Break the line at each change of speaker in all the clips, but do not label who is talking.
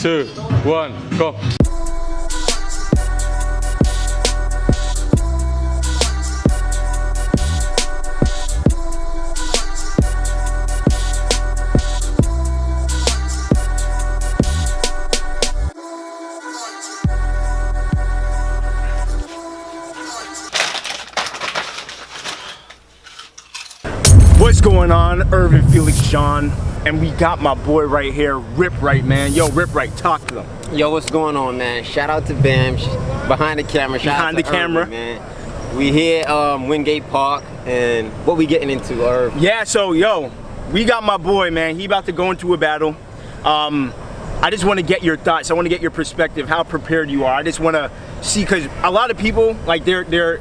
2, 1, go.
What's going on? Irvin Felix John, and we got my boy right here, Rip Right, man. Yo, Rip Right, talk to them.
Yo, what's going on, man? Shout out to Bam, behind the camera. Shout
Behind
out
the
to
camera,
Irvin, man. We here, Wingate Park, and what we getting into, Irv?
Yeah, so yo, we got my boy, man. He about to go into a battle. I just want to get your thoughts. I want to get your perspective, how prepared you are. I just want to see, because a lot of people, like, they're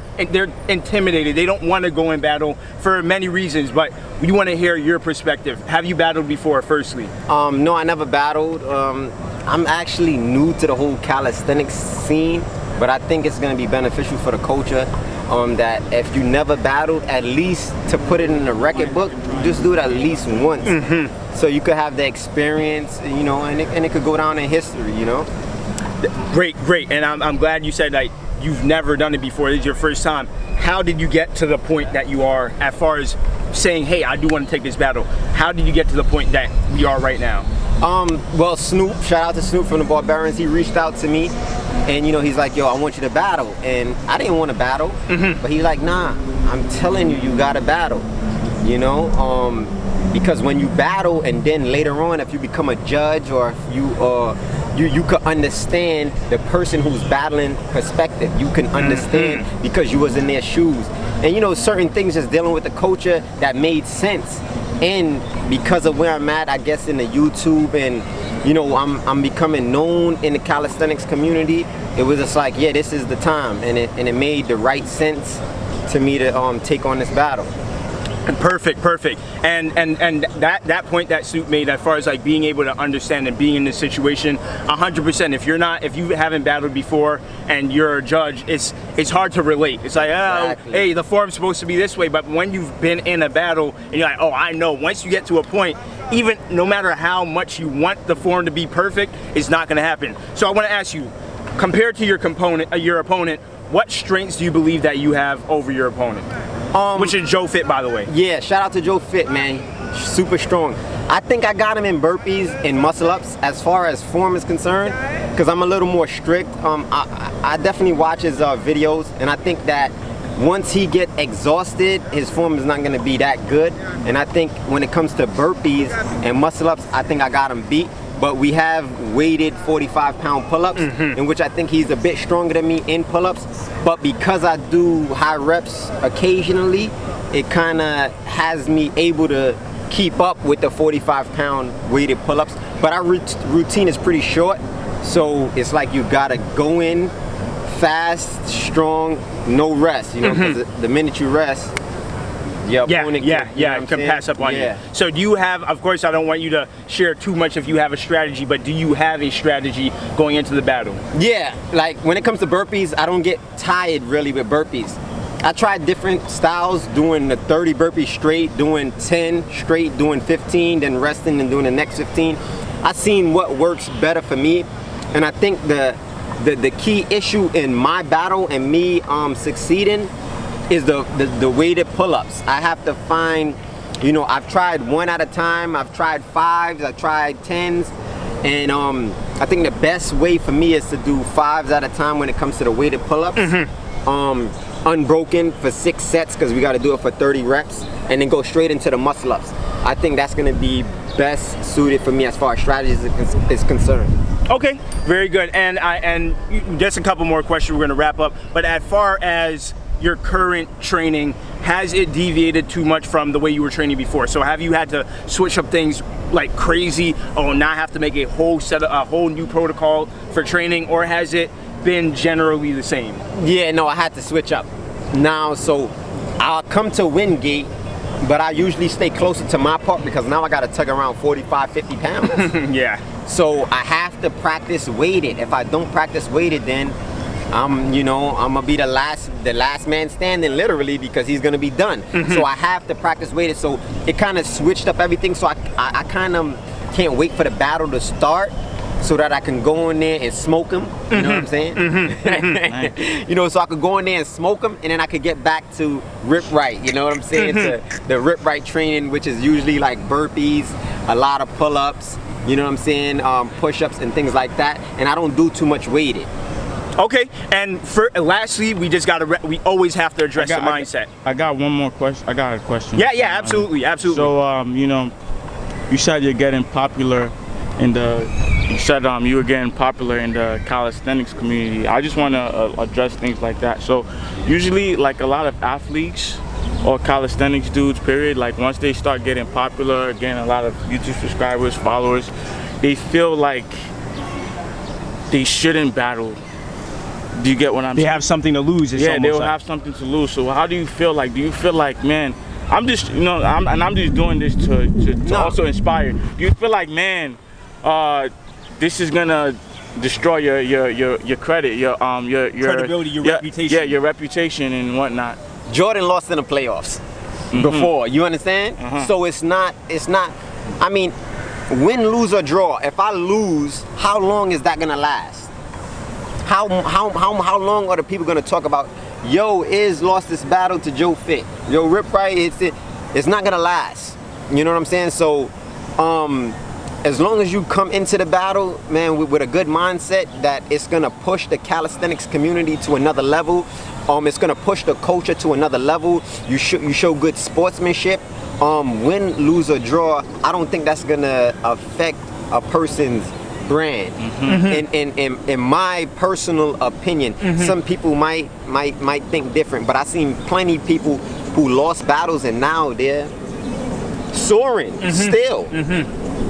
intimidated. They don't want to go in battle for many reasons, but we want to hear your perspective. Have you battled before, firstly?
No, I never battled. I'm actually new to the whole calisthenics scene, but I think it's going to be beneficial for the culture that if you never battled, at least to put it in the record book, just do it at least once. So you could have the experience, you know, and it could go down in history, you know?
Great, and I'm glad you said like you've never done it before. This is your first time. How did you get to the point that you are, as far as saying, hey, I do want to take this battle? How did you get to the point that we are right now?
Well, Snoop, shout out to Snoop from the Barbarians. He reached out to me, and you know, he's like, yo, I want you to battle. And I didn't want to battle, but he's like, nah, I'm telling you, you gotta battle. You know, because when you battle, and then later on, if you become a judge, or if you could understand the person who's battling perspective. You can understand because you was in their shoes. And you know, certain things just dealing with the culture that made sense. And because of where I'm at, I guess in the YouTube, and you know, I'm becoming known in the calisthenics community. It was just like, yeah, this is the time, and it made the right sense to me to take on this battle.
Perfect. And that point that Snoop made, as far as like being able to understand and being in this situation, 100%. If you haven't battled before and you're a judge, it's hard to relate. It's like, oh,
exactly.
Hey, the form's supposed to be this way. But when you've been in a battle and you're like, oh, I know. Once you get to a point, even no matter how much you want the form to be perfect, it's not going to happen. So I want to ask you, compared to your opponent, what strengths do you believe that you have over your opponent? Which is Joe Fit, by the way.
Yeah, shout out to Joe Fit, man. Super strong. I think I got him in burpees and muscle ups as far as form is concerned, because I'm a little more strict. I definitely watch his videos, and I think that once he get exhausted, his form is not going to be that good. And I think when it comes to burpees and muscle ups, I think I got him beat. But we have weighted 45-pound pull-ups, in which I think he's a bit stronger than me in pull-ups. But because I do high reps occasionally, it kind of has me able to keep up with the 45-pound weighted pull-ups. But our routine is pretty short, so it's like you gotta go in fast, strong, no rest. You know, because the minute you rest, your opponent
can pass up on you. So do you have, of course I don't want you to share too much if you have a strategy, but do you have a strategy going into the battle? Yeah,
like when it comes to burpees, I don't get tired really with burpees. I tried different styles, doing the 30 burpees straight, doing 10 straight, doing 15, then resting and doing the next 15. I've seen what works better for me, and I think the key issue in my battle and me succeeding is the weighted pull-ups. I have to find, you know, I've tried one at a time, I've tried 5s, I've tried 10s, and I think the best way for me is to do 5s at a time when it comes to the weighted pull-ups. Unbroken for 6 sets, because we got to do it for 30 reps, and then go straight into the muscle-ups. I think that's going to be best suited for me as far as strategies is concerned.
Okay, very good. And just a couple more questions, we're going to wrap up. But as far as your current training, has it deviated too much from the way you were training before? So have you had to switch up things like crazy, or now have to make a whole new protocol for training, or has it been generally the same?
Yeah, no, I had to switch up now. So I'll come to Wingate, but I usually stay closer to my park because now I got to tug around 45, 50 pounds.
Yeah.
So I have to practice weighted. If I don't practice weighted, then I'm gonna be the last man standing, literally, because he's gonna be done. So I have to practice weighted. So it kind of switched up everything. So I kind of can't wait for the battle to start. so that I can go in there and smoke them. You know what I'm saying? You know, so I could go in there and smoke them, and then I could get back to rip right. You know what I'm saying? To the rip right training, which is usually like burpees, a lot of pull-ups. You know what I'm saying? Push-ups and things like that. And I don't do too much weighted.
Okay, and lastly, we just we always have to address the mindset.
I got one more question. I got a question.
Yeah, absolutely, absolutely.
So, you know, you said you're getting popular in you said you were getting popular in the calisthenics community. I just want to address things like that. So, usually, like a lot of athletes or calisthenics dudes, period, like once they start getting popular, getting a lot of YouTube subscribers, followers, they feel like they shouldn't battle. Do you get what I'm saying?
They have something to lose.
Yeah, they'll have something to lose. So how do you feel like? Do you feel like, man, I'm just, you know, I'm just doing this to also inspire. Do you feel like, man, this is gonna destroy your credit, your
credibility, your reputation?
Yeah, your reputation and whatnot.
Jordan lost in the playoffs before. You understand? So it's not. I mean, win, lose or draw. If I lose, how long is that gonna last? How long are the people gonna talk about? Yo, Iz lost this battle to Joe Fit. Yo, Rip Right, it's not gonna last. You know what I'm saying? So, as long as you come into the battle, man, with a good mindset that it's gonna push the calisthenics community to another level. It's gonna push the culture to another level. You show good sportsmanship. Win, lose or draw, I don't think that's gonna affect a person's brand. In my personal opinion, some people might think different, but I've seen plenty of people who lost battles and now they're soaring still.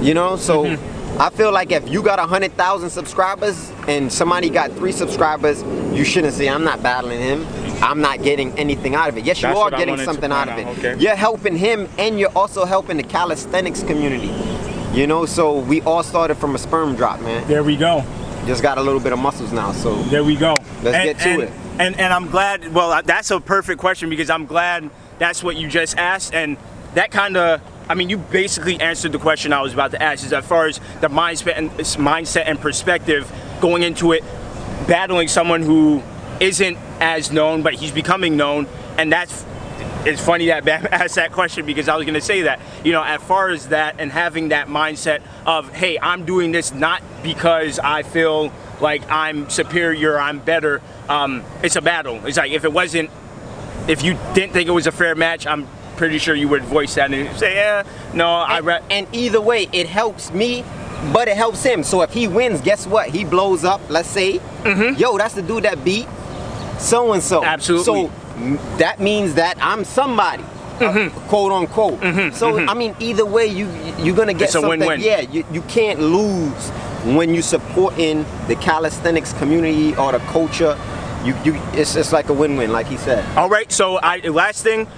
You know, so I feel like if you got 100,000 subscribers and somebody got 3 subscribers, you shouldn't say, I'm not battling him, I'm not getting anything out of it. Yes, you are getting something out of it.
Okay.
You're helping him and you're also helping the calisthenics community. You know, so we all started from a sperm drop, man.
There we go.
Just got a little bit of muscles now, so
there we go.
Let's get to it.
And I'm glad. Well, that's a perfect question because I'm glad that's what you just asked, and that kind of. I mean, you basically answered the question I was about to ask. Is as far as the mindset and perspective going into it, battling someone who isn't as known, but he's becoming known, and that's. It's funny that Bam asked that question because I was going to say that, you know, as far as that and having that mindset of, hey, I'm doing this not because I feel like I'm superior, I'm better. It's a battle. It's like if you didn't think it was a fair match, I'm pretty sure you would voice that and say, yeah, no,
and either way, it helps me, but it helps him. So if he wins, guess what? He blows up. Let's say, yo, that's the dude that beat so and so.
Absolutely.
So that means that I'm somebody, quote unquote. So I mean, either way, you're gonna get something.
Win-win.
Yeah, you can't lose when you supporting the calisthenics community or the culture. It's like a win-win, like he said.
All right. So last thing,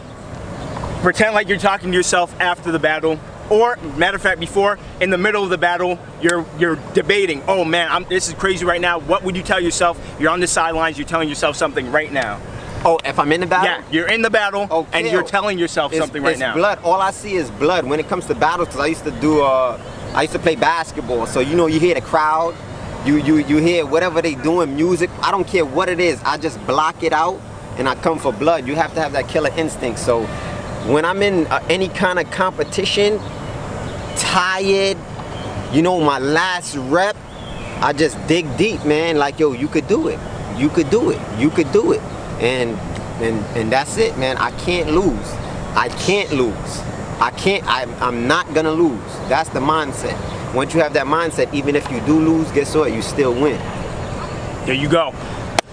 pretend like you're talking to yourself after the battle. Or, matter of fact, before, in the middle of the battle, you're debating, oh man, this is crazy right now. What would you tell yourself? You're on the sidelines, you're telling yourself something right now.
Oh, if I'm in the battle?
Yeah, you're in the battle, and you're telling yourself something right now.
It's blood. All I see is blood when it comes to battles, because I used to play basketball, so you know, you hear the crowd, you hear whatever they doing, music, I don't care what it is, I just block it out, and I come for blood. You have to have that killer instinct, so when I'm in any kind of competition, tired, you know, my last rep, I just dig deep, man. Like, yo, you could do it. You could do it. You could do it. And that's it, man. I can't lose. I can't lose. I'm not gonna lose. That's the mindset. Once you have that mindset, even if you do lose, guess what? You still win.
There you go.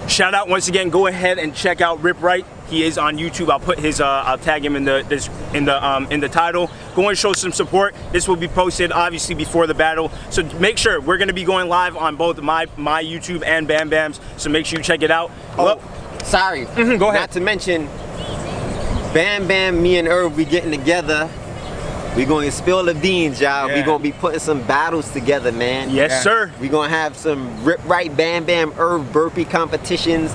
Shout out once again. Go ahead and check out Rip Right. He is on YouTube. I'll put his. I'll tag him in the title. Go and show some support. This will be posted obviously before the battle. So make sure we're going to be going live on both my YouTube and Bam Bam's. So make sure you check it out.
Oh, sorry.
Go ahead.
Not to mention, Bam Bam, me and Irv, we getting together. We going to spill the beans, y'all.
Yeah.
We going to be putting some battles together, man.
Yes, sir.
We going to have some Rip Right, Bam Bam, Irv burpee competitions.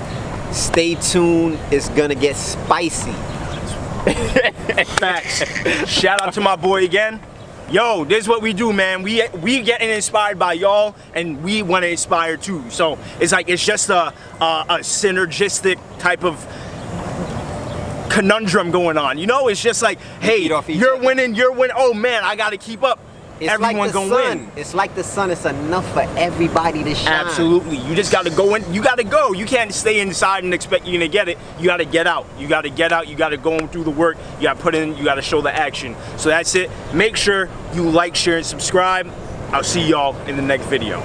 Stay tuned. It's going to get spicy.
Facts. Shout out to my boy again. Yo, this is what we do, man. We getting inspired by y'all, and we want to inspire too. So it's like it's just a synergistic type of conundrum going on. You know, it's just like, hey, you're winning. Oh man, I got to keep up.
It's
Everyone
like
gonna win.
It's like the sun. It's enough for everybody to shine.
Absolutely. You just got to go in. You got to go. You can't stay inside and expect you're gonna get it. You got to get out. You got to get out. You got to go and do the work. You got to put in. You got to show the action. So that's it. Make sure you like, share, and subscribe. I'll see y'all in the next video.